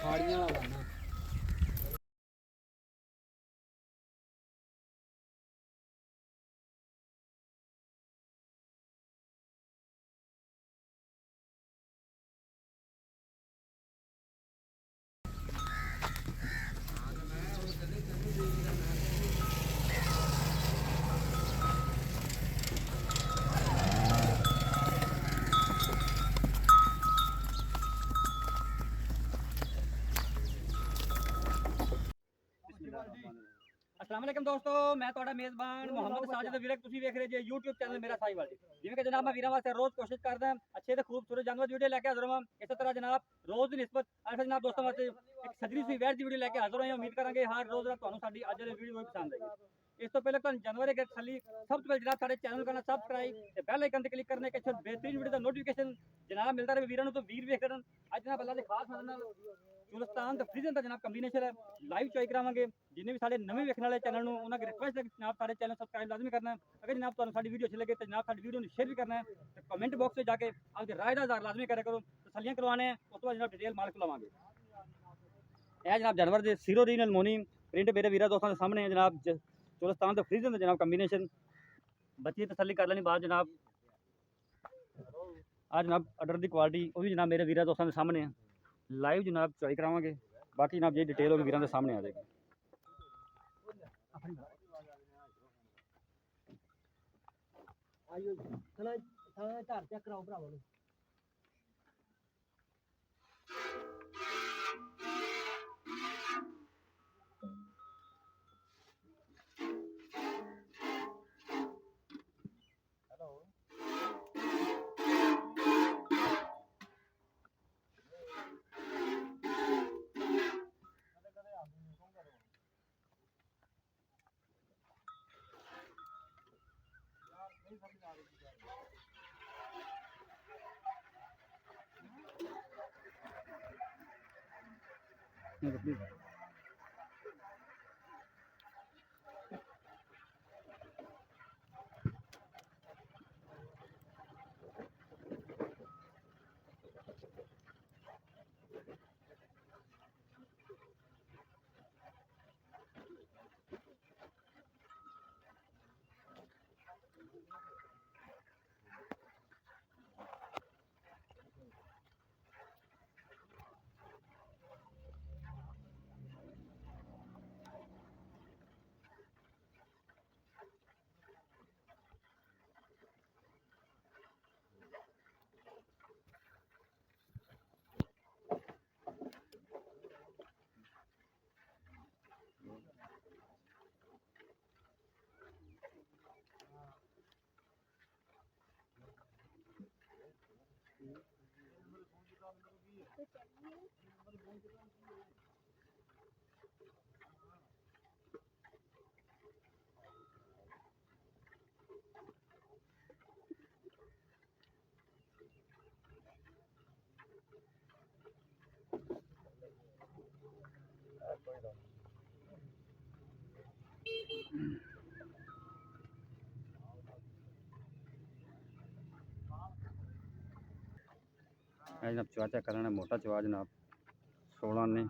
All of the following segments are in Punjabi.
ਖਾੜੀਆਂ ਵਾਲਾ ਲਾਣਾ। अस्सलाम वालेकुम दोस्तों, मैं ਤੁਹਾਡਾ ਮੇਜ਼ਬਾਨ ਮੁਹੰਮਦ ਸਾजिद ਵੀਰ, ਤੁਸੀਂ ਵੇਖ ਰਹੇ ਜੇ YouTube ਚੈਨਲ ਮੇਰਾ ਸਾਈਵਾਲ ਜੀ। ਜਿਵੇਂ ਕਿ ਜਨਾਬ ਮੈਂ ਵੀਰਾਂ ਵਾਸਤੇ ਰੋਜ਼ ਕੋਸ਼ਿਸ਼ ਕਰਦਾ ਹਾਂ ਅੱਛੇ ਤੇ ਖੂਬਸੂਰਤ ਜਾਨਵਰ ਦੀ ਵੀਡੀਓ ਲੈ ਕੇ ਹਾਜ਼ਰ ਹਾਂ। ਇਸੇ ਤਰ੍ਹਾਂ ਜਨਾਬ ਰੋਜ਼ ਦੀ ਨਿਸਬਤ ਅੱਜ ਜਨਾਬ ਦੋਸਤਾਂ ਵਾਸਤੇ ਇੱਕ ਸਜਰੀ ਸੀ ਵੈਰ ਦੀ ਵੀਡੀਓ ਲੈ ਕੇ ਹਾਜ਼ਰ ਹਾਂ। ਉਮੀਦ ਕਰਾਂਗੇ ਹਰ ਰੋਜ਼ ਦਾ ਤੁਹਾਨੂੰ ਸਾਡੀ ਅੱਜ ਦੀ ਵੀਡੀਓ ਪਸੰਦ ਆਏਗੀ। ਇਸ ਤੋਂ ਪਹਿਲੇ ਤੁਹਾਨੂੰ ਜਾਨਵਰ ਦੇ ਥੱਲੇ ਸਭ ਤੋਂ ਪਹਿਲੇ ਜਨਾਬ ਸਾਡੇ ਚੈਨਲ ਕਰਨਾ ਸਬਸਕ੍ਰਾਈਬ ਤੇ ਬੈਲ ਆਈਕਨ ਤੇ ਕਲਿੱਕ ਕਰਨੇ ਕਿ बेहतरीन वीडियो का नोटिफिकेशन जनाब मिलता रहे वीरों तो वीर वेख कर अज जनाब अल्लाह के खास मदद चुलस्तान ते फ्रीजन का जनाब कॉम्बिनेशन है लाइव चॉइस करावांगे। जिन्हें भी साडे नवे वेखने वाले चैनल नु उन्हां की रिक्वेस्ट है कि जनाब साडे चैनल सब्सक्राइब लाजमी करना है। अगर जनाब तुहानू साडी वीडियो अच्छी लगे तो जनाब साडी वीडियो नु शेयर भी करना है ते कमेंट बॉक्स में जाके आपकी राय दा इज़हार लाजमी करा करो। तसल्लियां करवाने हैं उस तो बाद जनाब डिटेल मालिक लवांगे। यह जनाब जानवर दे सीरो रीनल मोनी प्रिंट मेरे वीरा दोस्तों के सामने है जनाब चुलस्तान ते फ्रीजन का जनाब कॉम्बिनेशन बच्ची तसल्ली कर लेनी बाद जनाब आज जनाब अडर की क्वालिटी वो भी जनाब मेरे वीर दोस्तों के सामने है लाइव जनाब चॉइस करावांगे। बाकी जनाब जी डिटेल होगी वीरों के सामने आ जाएगी। जनाब चवा चेक करना मोटा चवा जनाब 16 ने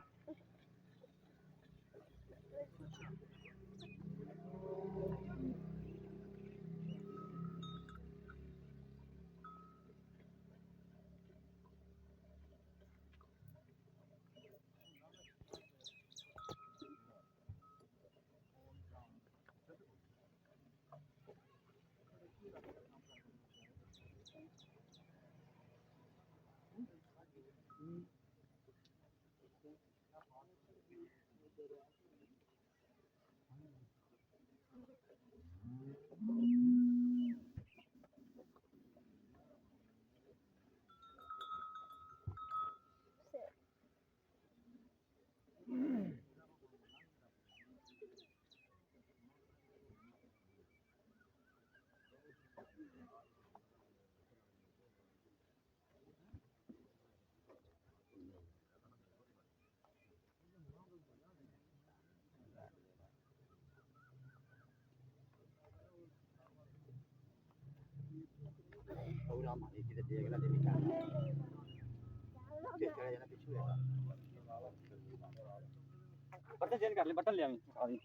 बटन चेंज कर ले, बटन ले आवी दिखा दी।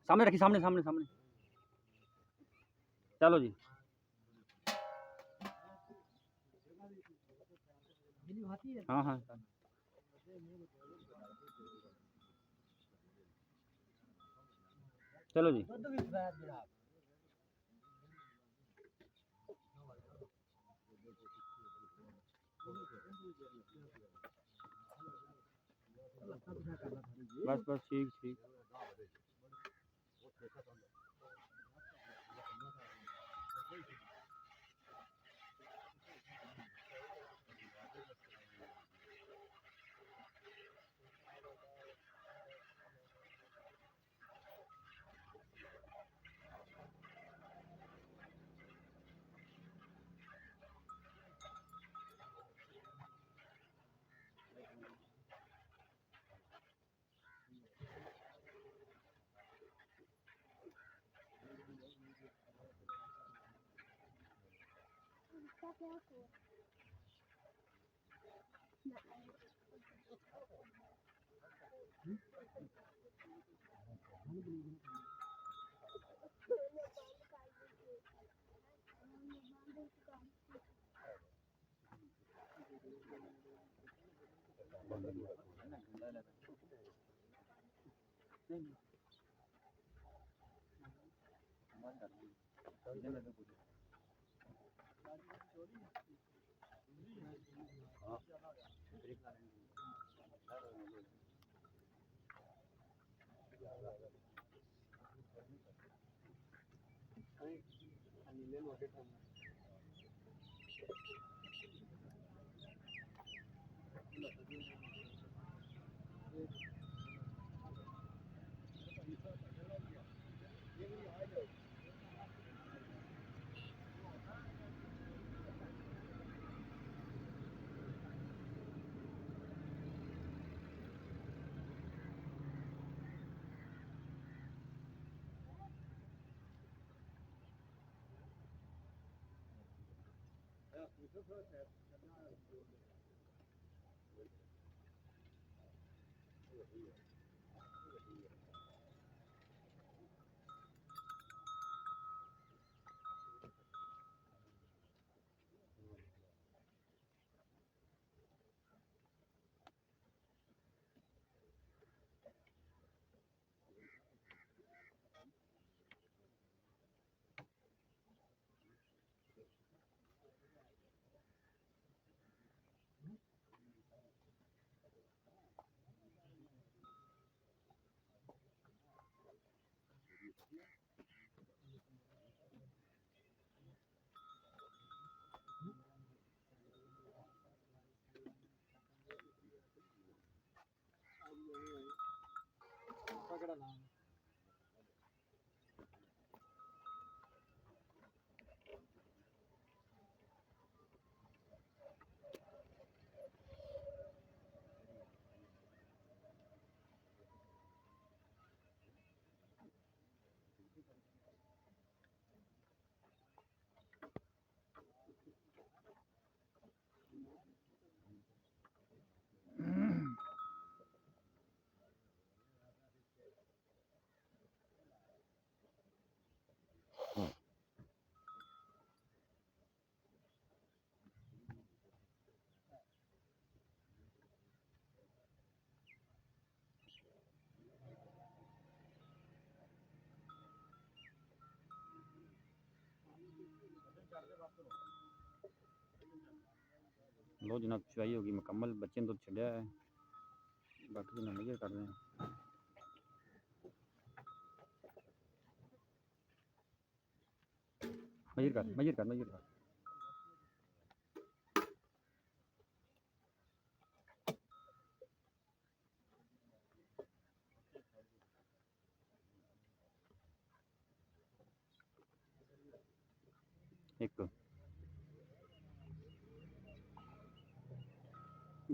सामने रखी, सामने सामने सामने। चलो जी हाँ हाँ चलो जी। बस बस ठीक ठीक। लो जनाब चुवाई होगी मुकम्मल, बच्चे ने तो छड़िया है, बाकी जनाब मेजर कर रहे हैं। मेजर कर मेजर कर मेजर कर। एक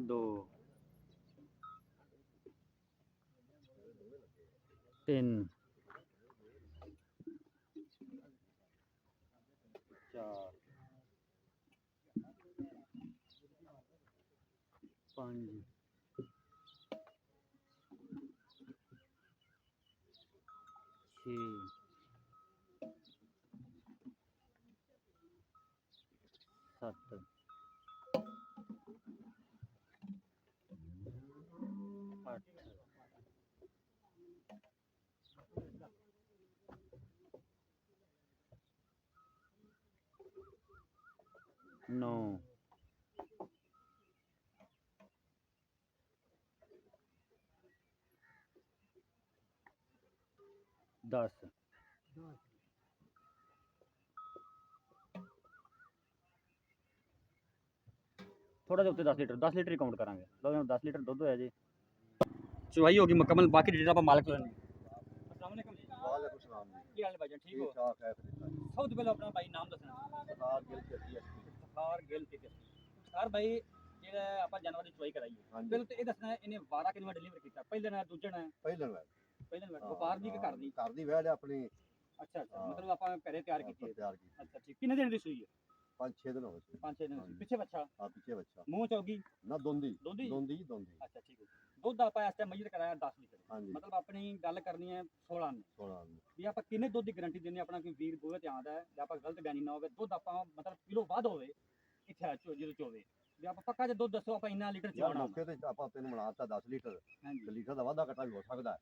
दो तीन चार पाँच 9 10 थोड़ा जिहा उत्ते 10 लीटर ही काउंट करांगे। लो 10 लीटर दुध होया जी। चवाई होगी मुकम्मल, बाकी डिटेल आप मालिक लेनी। अस्सलाम वालेकुम जी। वालेकुम सलाम जी। की हाल है भाईजान, ठीक हो? ठीक ठाक है। सब तो पहले अपना भाई नाम दसना। सरदार गिल खेती है। सफार गिल की सर भाई ਜਿਹੜਾ ਆਪਾਂ ਜਾਨਵਰ ਦੀ ਚਵਾਈ ਕਰਾਈ ਹੈ, ਹਾਂਜੀ। ਪਹਿਲਾਂ ਤਾਂ ਇਹ ਦੱਸਣਾ ਇਹਨੇ ਵਾਰਾ ਕਿੰਨਾ ਡਿਲੀਵਰ ਕੀਤਾ, ਪਹਿਲੇ ਨਾਲ ਦੂਜੇ ਨਾਲ ਪਹਿਲਾਂ ਵਾਰ ਵਪਾਰ ਦੀ ਕਿ ਘਰ ਦੀ? ਘਰ ਦੀ ਵੈੜ ਆਪਣੀ। ਅੱਛਾ ਅੱਛਾ, ਹਾਂ। ਮਤਲਬ ਆਪਾਂ ਘਰੇ ਤਿਆਰ ਕੀਤੀ ਹੈ। ਤਿਆਰ ਕੀਤੀ। ਅੱਛਾ ਠੀਕ, ਕਿੰਨੇ ਦਿਨ ਦੀ ਸੂਈ ਹੈ? 5-6 ਦਿਨ ਹੋ ਗਏ। 5-6 ਦਿਨ ਹਾਂਜੀ। ਪਿੱਛੇ ਬੱਚਾ ਆ ਪਿੱਛੇ ਬੱਚਾ ਮੂੰਹ ਚੌਗੀ ਨਾ ਦੋਂਦੀ ਦੋਂਦੀ? ਦੋਂਦੀ। ਅੱਛਾ ਠੀਕ ਹੈ। ਦੁੱਧ ਆਪਾਂ ਇਸ ਟਾਈਮ ਮੇਜਰ ਕਰਾਇਆ 10 ਲੀਟਰ। ਹਾਂਜੀ। ਮਤਲਬ ਆਪਣੀ ਗੱਲ ਕਰਨੀ ਹੈ 16 ਨੇ 16 ਵੀ ਆਪਾਂ ਕਿੰਨੇ ਦੁੱਧ ਦੀ ਗਾਰੰਟੀ ਦਿੰਦੇ ਆਪਣਾ ਕੋਈ ਵੀਰ ਬੋਲੇ ਤੇ ਆਉਂਦਾ ਹੈ ਜਾਂ ਆਪਾਂ ਗਲਤ ਬਿਆਨੀ ਨਾ ਹੋਵੇ, ਦੁੱਧ ਆਪਾਂ ਮਤਲਬ ਕਿਲੋ ਵੱਧ ਹੋਵੇ ਇੱਥੇ ਜਦੋਂ ਚੋਵੇ ਵੀ ਆਪਾਂ ਪੱਕਾ ਜੇ ਦੁੱਧ ਦੱਸੋ ਆਪਾਂ ਇੰਨਾ ਲੀਟਰ ਯਾਰ ਚੋਣਾ। ਮੌਕੇ ਤੇ ਆਪਾਂ ਤੈਨੂੰ ਬਣਾਤਾ 10 ਲੀਟਰ ਹਾਂਜੀ ਤੇ ਲੀਟਰ ਦਾ ਵਾਧਾ ਘਟਾ ਵੀ ਹੋ ਸਕਦਾ ਹੈ।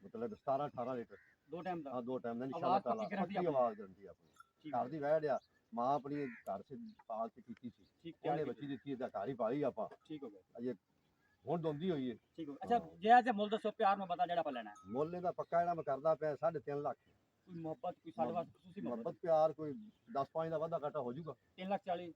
ਮਤਲਬ 17-18 ਲੀਟਰ ਦੋ ਟਾਈਮ ਦਾ। ਹਾਂ 2 ਟਾਈਮ ਦਾ ਆਵਾਜ਼ ਇਨਸ਼ਾਅੱਲਾ ਪੱਕੀ ਤਾਲਾ ਗਾਰੰਟੀ ਪੱਕੀ ਆਪਣੀ। ਆਵਾਜ਼ ਗਰੰਟੀ ਆਪਣੀ। ਠੀਕ ਘਰ ਹੈ ਦੀ ਵੈੜ ਆ, ਮਾਂ ਆਪਣੀ ਘਰ ਸੇ ਪਾਲ ਕੇ ਕੀਤੀ ਸੀ, ਠੀਕ ਉਹਨੇ ਤਿਆਰ ਬੱਚੀ ਦਿੱਤੀ ਤਾਂ ਘਰ ਹੀ ਪਾਲੀ ਆਪਾਂ। ਠੀਕ ਹੋ ਗਿਆ ਅਜੇ ਹੁਣ ਦੋਂਦੀ ਹੋਈ ਹੈ। ਠੀਕ ਹੋ ਗਿਆ। ਅੱਛਾ ਜੇ ਅੱਜ ਮੁੱਲ ਦੱਸੋ ਪਿਆਰ ਨੂੰ ਪਤਾ ਜਿਹੜਾ ਆਪਾਂ ਲੈਣਾ ਹੈ, ਮੁੱਲ ਇਹਦਾ ਪੱਕਾ ਜਿਹੜਾ ਮੈਂ ਕਰਦਾ ਪਿਆ 3.5 ਲੱਖ। ਕੋਈ ਮੁਹੱਬਤ ਕੋਈ ਸਾਡੇ ਵਾਸਤੇ ਖੁਸ਼ੀ ਮੁਹੱਬਤ ਮੁਹੱਬਤ ਪਿਆਰ ਕੋਈ 10-5 ਦਾ ਵਾਧਾ ਘਾਟਾ ਹੋ ਜਾਊਗਾ 3,40,000।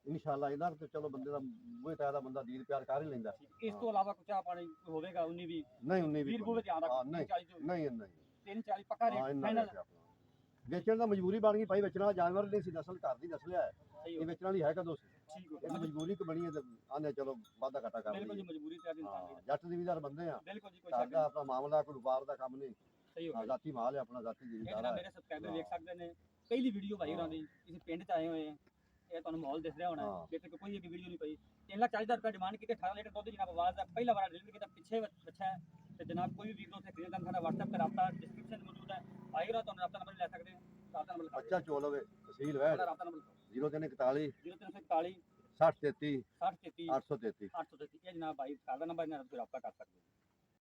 ਇਨਸ਼ਾਅੱਲਾ। ਇਹਨਾਂ ਤੇ ਚਲੋ ਬੰਦੇ ਦਾ ਬੂਹੇ ਤਾਇਆ ਦਾ ਬੰਦਾ ਦੀਨ ਪਿਆਰ ਕਰ ਹੀ ਲੈਂਦਾ। ਇਸ ਤੋਂ ਇਲਾਵਾ ਕੁਝ ਚਾਹ ਪਾਣੀ ਕੋਈ ਹੋਵੇਗਾ 19 20 ਨਹੀਂ 19 ਵੀਰ ਬੂਵੇ ਤੇ ਆਉਂਦਾ ਹਾਂ, ਨਹੀਂ 40 ਤੋਂ ਨਹੀਂ ਨਹੀਂ 340 ਪੱਕਾ ਹਾਂ ਰੇਟ ਇੰਨਾ ਫਾਈਨਲ। ਰੇਟ ਆਪਣਾ। ਵੇਚਣ ਦਾ ਮਜਬੂਰੀ ਬਣ ਗਈ ਭਾਈ, ਵੇਚਣ ਵਾਲਾ ਜਾਨਵਰ ਨਹੀਂ ਸੀ, ਨਸਲ ਘਰ ਦੀ ਨਸਲ ਹੈ, ਸਹੀ ਇਹ ਹੋ ਵੇਚਣ ਵਾਲੀ ਹੈ ਕਦੋਂ ਸੀ? ਠੀਕ ਹੋ ਇਹ ਗਿਆ। ਮਜਬੂਰੀ ਕਿ ਬਣੀ ਹੈ ਤੇ ਆਨੇ ਚਲੋ ਵਾਧਾ ਘਾਟਾ ਕਰ ਬਿਲਕੁਲ ਜੀ, ਲਈਏ। ਮਜਬੂਰੀ ਤੇ ਅੱਜ ਇਨਸਾਨ ਹਾਂ ਦੀ। ਜੱਟ ਜ਼ਿਮੀਦਾਰ ਬੰਦੇ ਆ, ਬਿਲਕੁਲ ਜੀ, ਕੋਈ ਸ਼ੱਕ ਸਾਡਾ ਨਹੀਂ। ਆਪਣਾ ਮਾਮਲਾ ਕੋਈ ਵਪਾਰ ਦਾ ਕੰਮ ਨਹੀਂ। ਸਹੀ ਹੋ ਹਾਂ, ਗਿਆ। ਜ਼ਾਤੀ ਮਾਲ ਹੈ ਆਪਣਾ, ਜ਼ਾਤੀ ਇਹ ਜ਼ਿਮੀਦਾਰ ਜਿਹੜਾ ਹੈ। ਮੇਰੇ ਸਬਸਕ੍ਰਾਈਬਰ ਵੇਖ ਸਕਦੇ ਨੇ, ਪਹਿਲੀ ਵੀਡੀਓ ਭਾਈ ਹੋਰਾਂ ਦੀ, ਕਿਸੇ ਪਿੰਡ ਚ ਆਏ ਹੋਏ ਆ, ਇਹ ਤੁਹਾਨੂੰ ਮਾਹੌਲ ਦਿਖ ਰਿਹਾ ਹੋਣਾ ਹਾਂ। ਕਿ ਇੱਥੇ ਕੋਈ ਇੱਕ ਵੀਡੀਓ ਨਹੀਂ ਪਈ। 3,40,000 ਰੁਪਏ ਡਿਮਾਂਡ ਕੀਤੀ, 18 ਲੀਟਰ ਦੁੱਧ ਜਨਾਬ ਆਵਾਜ਼ ਦਾ ਪਹਿਲਾ ਵਾਰ ਡਿਲੀਵਰ ਕੀਤਾ, ਪਿੱਛੇ ਬੱਚਾ ਹੈ ਤੇ ਜਨਾਬ ਕੋਈ ਵੀ ਵੀਰ ਨੂੰ ਉੱਥੇ ਖਰੀਦਣਾ ਸਾਡਾ WhatsApp ਤੇ ਰਾਬਤਾ ਡਿਸਕ੍ਰਿਪਸ਼ਨ ਮੌਜੂਦ ਹੈ, ਆਈ ਹੋਰਾਂ ਤੁਹਾਨੂੰ ਰਾਬਤਾ ਨੰਬਰ ਲੈ ਸਕਦੇ ਹੋ। ਰਾਬਤਾ ਨੰਬਰ ਬੱਚਾ ਚੋ ਲਵੇ ਤਹਿਸੀਲ ਵੈੜ ਰਾਬਤਾ ਨੰਬਰ 0341 0341 6033 6033 833। 833 ਇਹ ਜਨਾਬ ਭਾਈ ਸਾਡਾ ਨੰਬਰ ਇਹਨਾਂ ਨਾਲ ਤੁਸੀਂ ਰਾਬਤਾ ਕਰ ਸਕਦੇ ਹੋ।